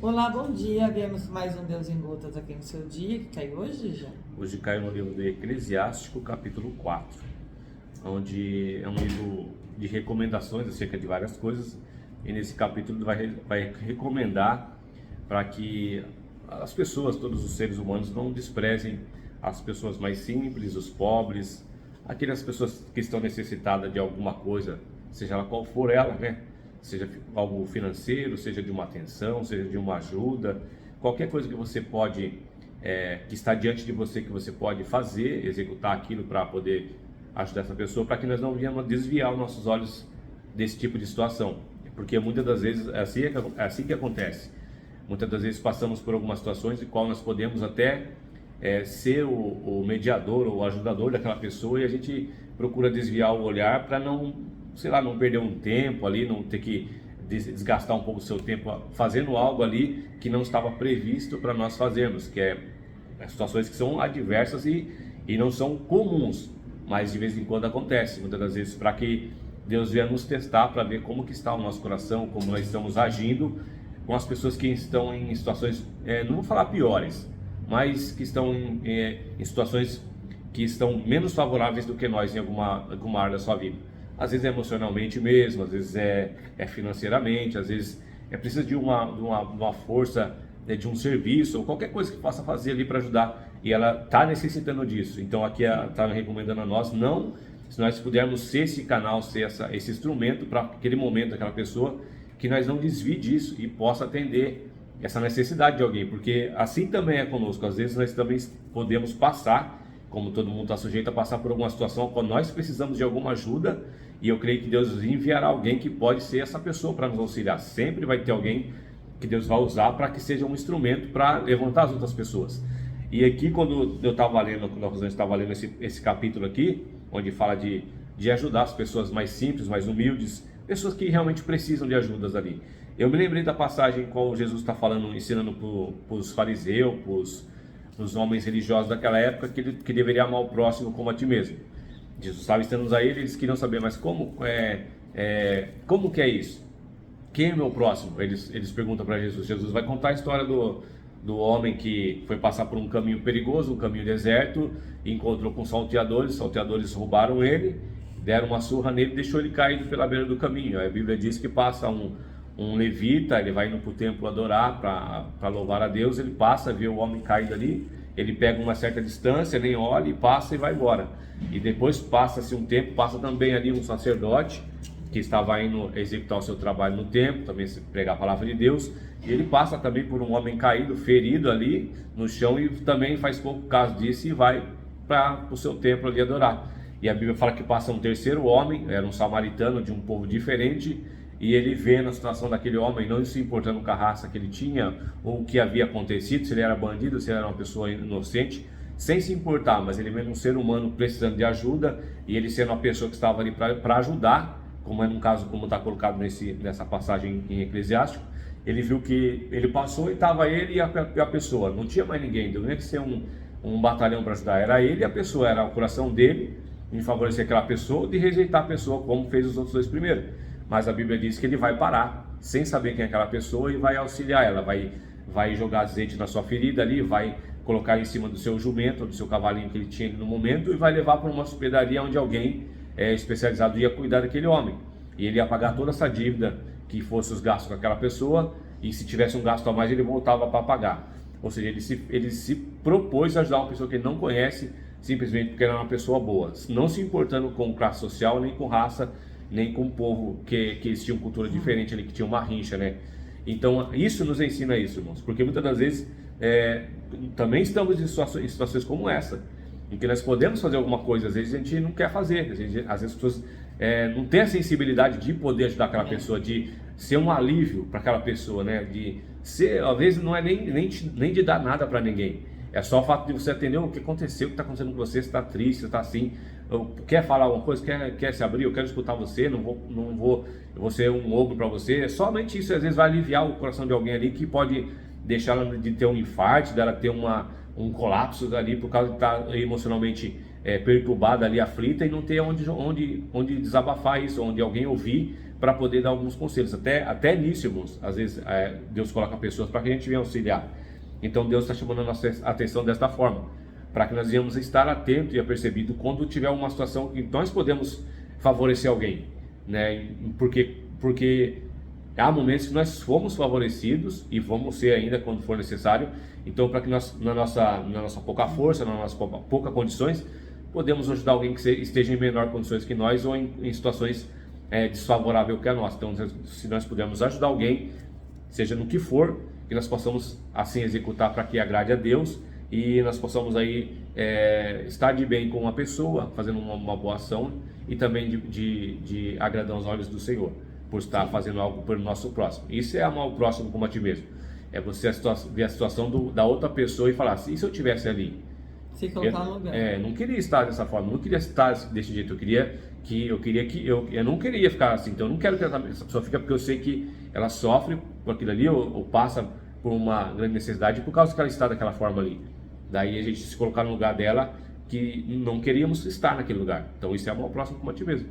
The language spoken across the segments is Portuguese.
Olá, bom dia. Viemos mais um Deus em Gotas aqui no seu dia, que caiu hoje já. Hoje caiu no livro do Eclesiástico, capítulo 4, onde é um livro de recomendações acerca de várias coisas, e nesse capítulo vai recomendar para que as pessoas, todos os seres humanos, não desprezem as pessoas mais simples, os pobres, aquelas pessoas que estão necessitadas de alguma coisa, seja ela qual for ela, né? Seja algo financeiro, seja de uma atenção, seja de uma ajuda, qualquer coisa que você pode, que está diante de você, que você pode fazer, executar aquilo para poder ajudar essa pessoa, para que nós não venhamos desviar os nossos olhos desse tipo de situação, porque muitas das vezes é assim que acontece. Muitas das vezes passamos por algumas situações em qual nós podemos até ser o mediador ou o ajudador daquela pessoa, e a gente procura desviar o olhar para não, sei lá, não perder um tempo ali, não ter que desgastar um pouco o seu tempo fazendo algo ali que não estava previsto para nós fazermos, que é situações que são adversas e não são comuns, mas de vez em quando acontece, muitas das vezes, para que Deus venha nos testar para ver como que está o nosso coração, como nós estamos agindo com as pessoas que estão em situações, não vou falar piores, mas que estão em situações que estão menos favoráveis do que nós em alguma área da sua vida. Às vezes é emocionalmente mesmo, às vezes é financeiramente, às vezes precisa de uma força, de um serviço, ou qualquer coisa que possa fazer ali para ajudar, e ela está necessitando disso. Então aqui está recomendando a nós, não, se nós pudermos ser esse canal, ser esse instrumento para aquele momento, aquela pessoa, que nós não desvie disso e possa atender essa necessidade de alguém, porque assim também é conosco. Às vezes nós também podemos passar, como todo mundo está sujeito a passar por alguma situação, quando nós precisamos de alguma ajuda, e eu creio que Deus enviará alguém que pode ser essa pessoa para nos auxiliar. Sempre vai ter alguém que Deus vai usar para que seja um instrumento para levantar as outras pessoas. E aqui, quando eu estava lendo, quando a Rosane estava lendo esse capítulo aqui, onde fala de ajudar as pessoas mais simples, mais humildes, pessoas que realmente precisam de ajudas ali, eu me lembrei da passagem qual Jesus está falando, ensinando para os fariseus, para os homens religiosos daquela época, que deveria amar o próximo como a ti mesmo. Jesus estava ensinando a eles queriam saber, mas como que é isso? Quem é meu próximo? Eles perguntam para Jesus. Jesus vai contar a história do homem que foi passar por um caminho perigoso, um caminho deserto, e encontrou com salteadores. Salteadores roubaram ele, deram uma surra nele e deixou ele caído pela beira do caminho. A Bíblia diz que passa um levita, ele vai indo para o templo adorar, para louvar a Deus, ele passa, vê o homem caído ali, ele pega uma certa distância, nem olha, e passa e vai embora. E depois passa-se um tempo, passa também ali um sacerdote que estava indo executar o seu trabalho no templo, também pregar a palavra de Deus, e ele passa também por um homem caído, ferido ali no chão, e também faz pouco caso disso e vai para o seu templo ali adorar. E a Bíblia fala que passa um terceiro homem, era um samaritano de um povo diferente, e ele vê na situação daquele homem, não se importando com a raça que ele tinha, ou o que havia acontecido, se ele era bandido, se ele era uma pessoa inocente, sem se importar, mas ele vendo um ser humano precisando de ajuda, e ele sendo uma pessoa que estava ali para ajudar, como é no caso, como está colocado nessa passagem em Eclesiástico. Ele viu que ele passou e estava ele e a pessoa, não tinha mais ninguém, não tinha que ser um batalhão para ajudar, era ele e a pessoa, era o coração dele em favorecer aquela pessoa, de rejeitar a pessoa, como fez os outros dois primeiros. Mas a Bíblia diz que ele vai parar, sem saber quem é aquela pessoa, e vai auxiliar ela, vai jogar azeite na sua ferida ali, vai colocar em cima do seu jumento, do seu cavalinho que ele tinha ali no momento, e vai levar para uma hospedaria onde alguém especializado ia cuidar daquele homem. E ele ia pagar toda essa dívida que fosse os gastos com aquela pessoa, e se tivesse um gasto a mais, ele voltava para pagar. Ou seja, ele se propôs a ajudar uma pessoa que ele não conhece, simplesmente porque era uma pessoa boa, não se importando com classe social, nem com raça, nem com o povo que eles tinham cultura diferente ali, que tinha uma rincha, né? Então isso nos ensina isso, irmãos, porque muitas das vezes também estamos em situações como essa, em que nós podemos fazer alguma coisa, às vezes a gente não quer fazer, às vezes as pessoas não têm a sensibilidade de poder ajudar aquela pessoa, de ser um alívio para aquela pessoa, né? De ser, às vezes não é nem de dar nada para ninguém, é só o fato de você atender o que aconteceu, o que está acontecendo com você, se está triste, se está assim, quer falar alguma coisa, quer se abrir, eu quero escutar você, não vou eu vou ser um ogro para você. Somente isso às vezes vai aliviar o coração de alguém ali, que pode deixar ela de ter um infarto, dela ter um colapso ali, por causa de estar emocionalmente perturbada ali, aflita, e não ter onde desabafar isso, onde alguém ouvir para poder dar alguns conselhos. Até nisso, irmãos, às vezes Deus coloca pessoas para que a gente venha auxiliar. Então Deus está chamando a nossa atenção desta forma, para que nós venhamos estar atentos e apercebido quando tiver uma situação que nós podemos favorecer alguém, né? Porque há momentos que nós fomos favorecidos e vamos ser ainda quando for necessário. Então, para que nós, na nossa pouca força, na nossa pouca condições, podemos ajudar alguém que esteja em menor condições que nós ou em situações desfavoráveis que a nossa. Então, se nós pudermos ajudar alguém, seja no que for, que nós possamos assim executar para que agrade a Deus e nós possamos aí estar de bem com uma pessoa, fazendo uma boa ação e também de agradar os olhos do Senhor, por estar fazendo algo pelo nosso próximo. Isso é amar o próximo como a ti mesmo. É você ver a situação da outra pessoa e falar assim, e se eu estivesse ali? Se colocar no lugar. Não queria estar dessa forma, não queria estar desse jeito, eu não queria ficar assim, então eu não quero que essa pessoa fique, porque eu sei que ela sofre por aquilo ali ou passa por uma grande necessidade por causa que ela está daquela forma ali. Daí a gente se colocar no lugar dela, que não queríamos estar naquele lugar. Então isso é amar o próximo como a ti mesmo.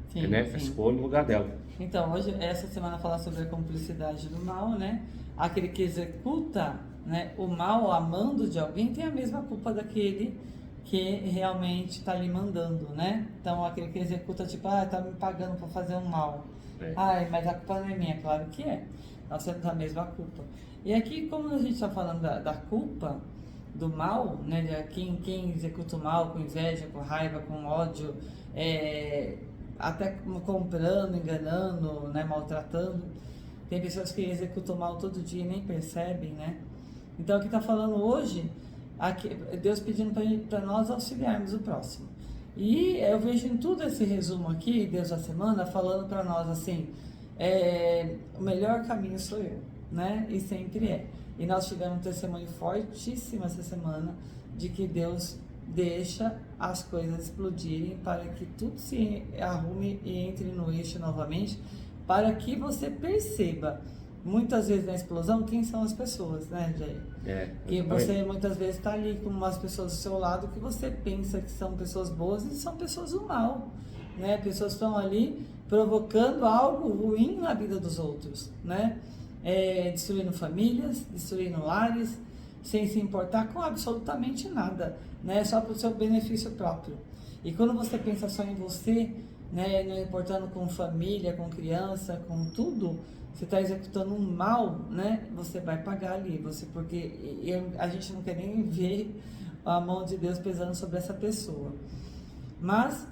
Sim, né? sim. Se pôr no lugar dela. Então, hoje, essa semana, falar sobre a cumplicidade do mal, né? Aquele que executa, né, o mal amando de alguém tem a mesma culpa daquele que realmente está lhe mandando, né? Então, aquele que executa, tipo, tá me pagando para fazer um mal. Ai, mas a culpa não é minha, claro que é. Nós temos a mesma culpa. E aqui, como a gente está falando da culpa, do mal, né? De quem executa o mal com inveja, com raiva, com ódio, até comprando, enganando, né, maltratando. Tem pessoas que executam mal todo dia e nem percebem, né? Então, aqui está falando hoje, aqui, Deus pedindo para nós auxiliarmos o próximo. E eu vejo em tudo esse resumo aqui, Deus da semana, falando para nós assim, o melhor caminho sou eu, né? E sempre é. E nós tivemos um testemunho fortíssimo essa semana de que Deus deixa as coisas explodirem para que tudo se arrume e entre no eixo novamente, para que você perceba, muitas vezes na explosão, quem são as pessoas, né, Jair? Que você muitas vezes está ali com umas pessoas do seu lado que você pensa que são pessoas boas e são pessoas do mal, né? Pessoas que estão ali provocando algo ruim na vida dos outros, né? Destruindo famílias, destruindo lares, sem se importar com absolutamente nada, né? Só para o seu benefício próprio. E quando você pensa só em você, né, não importando com família, com criança, com tudo, você está executando um mal, né? Você vai pagar ali, porque a gente não quer nem ver a mão de Deus pesando sobre essa pessoa. Mas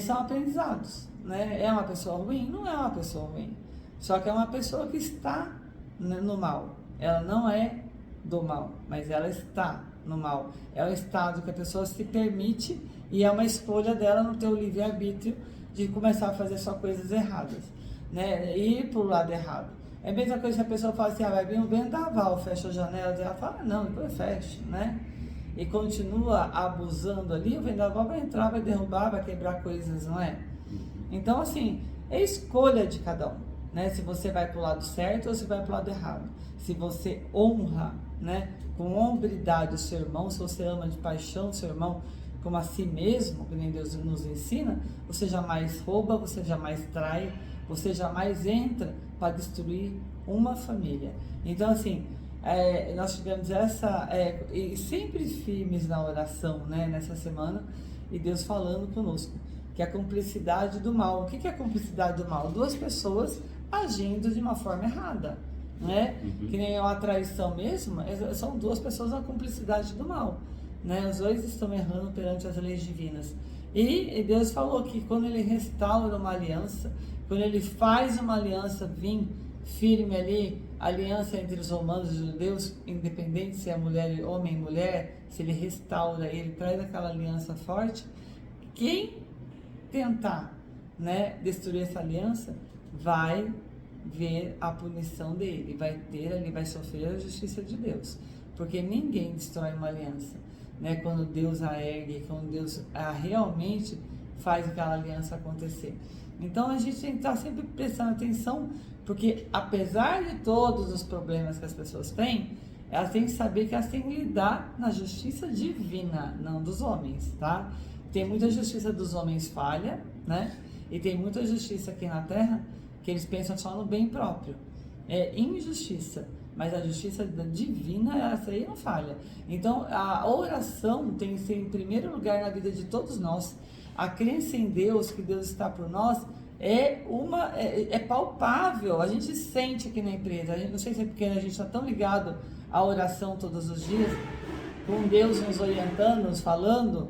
são aprendizados, né? É uma pessoa ruim? Não é uma pessoa ruim. Só que é uma pessoa que está no mal. Ela não é do mal, mas ela está no mal. É o estado que a pessoa se permite e é uma escolha dela no teu livre-arbítrio de começar a fazer só coisas erradas, né? Ir pro lado errado. É a mesma coisa que a pessoa fala assim, vai vir um vendaval, fecha a janela, ela fala, não, depois fecha, né? E continua abusando ali, o vendaval vai entrar, vai derrubar, vai quebrar coisas, não é? Então, assim, é escolha de cada um, né? Se você vai pro lado certo ou se vai pro lado errado. Se você honra, né, com hombridade o seu irmão, se você ama de paixão o seu irmão, como a si mesmo, que nem Deus nos ensina, você jamais rouba, você jamais trai, você jamais entra para destruir uma família. Então, assim, nós tivemos e sempre firmes na oração, né, nessa semana, e Deus falando conosco, que é a cumplicidade do mal. O que é a cumplicidade do mal? Duas pessoas agindo de uma forma errada, né? Que nem a traição mesmo, são duas pessoas na cumplicidade do mal. Né? Os dois estão errando perante as leis divinas. E Deus falou que quando Ele restaura uma aliança, quando Ele faz uma aliança vir firme ali, aliança entre os romanos e os judeus, independente se é mulher, homem e mulher, se Ele restaura, Ele traz aquela aliança forte, quem tentar, né, destruir essa aliança, vai ver a punição dele, vai sofrer a justiça de Deus, porque ninguém destrói uma aliança. Né, quando Deus a ergue, quando Deus realmente faz aquela aliança acontecer. Então a gente tem que estar sempre prestando atenção, porque apesar de todos os problemas que as pessoas têm, elas têm que saber que elas têm que lidar na justiça divina, não dos homens, tá? Tem muita justiça dos homens falha, né? E tem muita justiça aqui na terra que eles pensam só no bem próprio. É injustiça, mas a justiça divina, essa aí não falha. Então, a oração tem que ser em primeiro lugar na vida de todos nós. A crença em Deus, que Deus está por nós, é palpável. A gente sente aqui na empresa. Não sei se é porque a gente está tão ligado à oração todos os dias, com Deus nos orientando, nos falando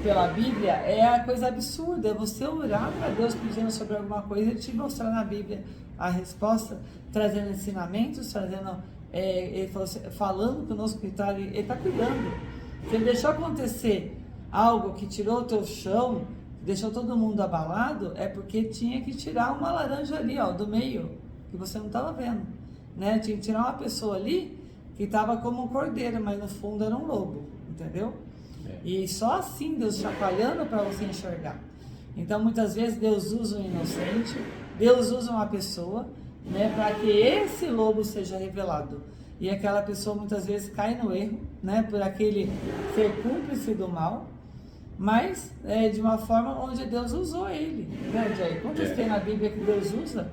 pela Bíblia, é a coisa absurda. É você orar para Deus pedindo sobre alguma coisa e te mostrar na Bíblia a resposta, trazendo ensinamentos, falando conosco, que ele está cuidando. Se ele deixou acontecer algo que tirou o teu chão, deixou todo mundo abalado, é porque tinha que tirar uma laranja ali, ó, do meio, que você não estava vendo, né? Tinha que tirar uma pessoa ali que estava como um cordeiro, mas no fundo era um lobo, entendeu? E só assim Deus chacoalhando para você enxergar. Então muitas vezes Deus usa um inocente, Deus usa uma pessoa, né, para que esse lobo seja revelado. E aquela pessoa muitas vezes cai no erro, né, por aquele ser cúmplice do mal, mas de uma forma onde Deus usou ele, né, Jair? Quantas tem na Bíblia que Deus usa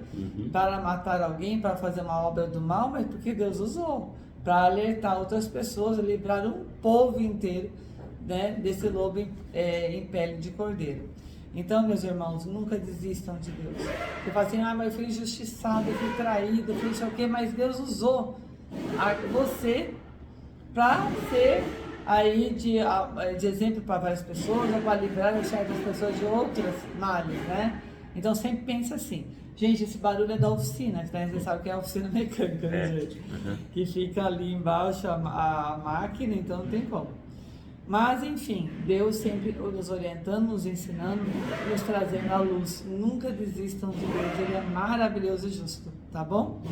para matar alguém, para fazer uma obra do mal, mas porque Deus usou para alertar outras pessoas, livrar um povo inteiro, né, desse lobo em pele de cordeiro. Então, meus irmãos, nunca desistam de Deus. Você fala assim, mas eu fui injustiçado, eu fui traído, eu fui não sei o quê, mas Deus usou você para ser aí de exemplo para várias pessoas, ou para livrar certas pessoas de outras males, né? Então, sempre pensa assim. Gente, esse barulho é da oficina, né? Você sabe que é a oficina mecânica, né, gente? Que fica ali embaixo a máquina, então não tem como. Mas, enfim, Deus sempre nos orientando, nos ensinando, nos trazendo a luz. Nunca desistam de Deus, Ele é maravilhoso e justo, tá bom?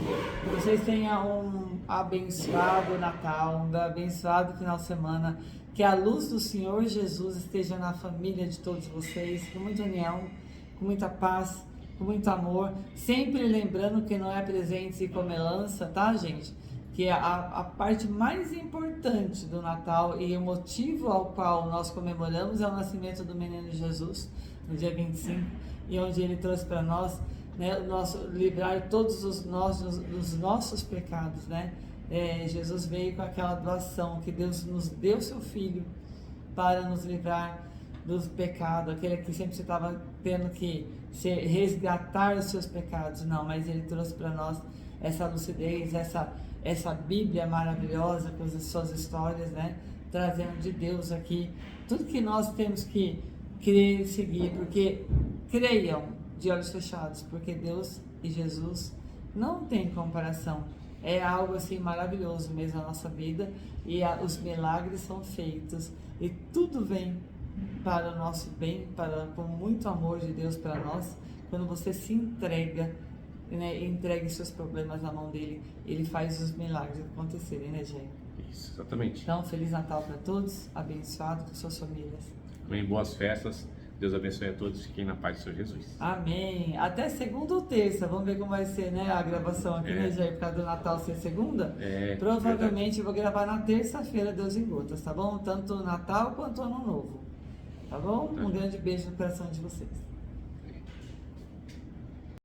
Que vocês tenham um abençoado Natal, um abençoado final de semana. Que a luz do Senhor Jesus esteja na família de todos vocês, com muita união, com muita paz, com muito amor. Sempre lembrando que não é presente e comelança, tá, gente? Que a parte mais importante do Natal e o motivo ao qual nós comemoramos é o nascimento do menino Jesus, no dia 25, e onde ele trouxe para nós, né, livrar todos os nossos pecados, né? Jesus veio com aquela doação, que Deus nos deu seu Filho para nos livrar dos pecados, aquele que sempre você estava tendo que resgatar os seus pecados. Não, mas ele trouxe para nós essa lucidez, essa Bíblia maravilhosa com as suas histórias, né? Trazendo de Deus aqui tudo que nós temos que crer e seguir, porque creiam de olhos fechados, porque Deus e Jesus não tem comparação. É algo assim maravilhoso mesmo na nossa vida, e os milagres são feitos e tudo vem para o nosso bem, com muito amor de Deus para nós. Quando você se entrega, né, entregue seus problemas na mão dele, ele faz os milagres acontecerem, né, Jair? Isso, exatamente. Então, Feliz Natal para todos, abençoado com suas famílias. Amém, boas festas, Deus abençoe a todos, fiquem na paz do Senhor Jesus. Amém. Até segunda ou terça, vamos ver como vai ser, né, a gravação aqui, né, Jair, por causa do Natal ser segunda? Provavelmente eu vou gravar na terça-feira, Deus em Gotas, tá bom? Tanto o Natal quanto o Ano Novo, tá bom? Um grande beijo no coração de vocês.